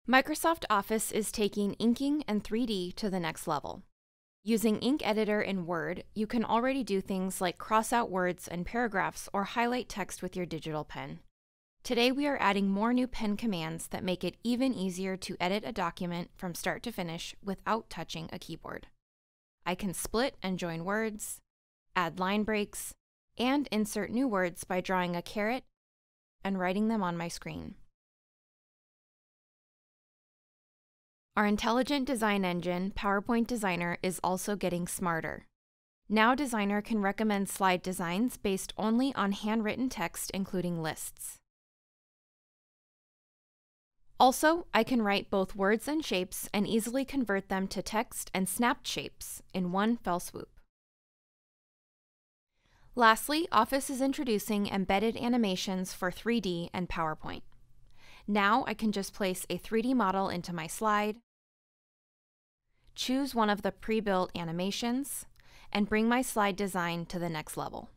Microsoft Office is taking inking and 3D to the next level. Using Ink Editor in Word, you can already do things like cross out words and paragraphs or highlight text with your digital pen. Today we are adding more new pen commands that make it even easier to edit a document from start to finish without touching a keyboard. I can split and join words, add line breaks, and insert new words by drawing a caret and writing them on my screen. Our intelligent design engine, PowerPoint Designer, is also getting smarter. Now Designer can recommend slide designs based only on handwritten text, including lists. Also, I can write both words and shapes and easily convert them to text and snapped shapes in one fell swoop. Lastly, Office is introducing embedded animations for 3D and PowerPoint. Now I can just place a 3D model into my slide, choose one of the pre-built animations, and bring my slide design to the next level.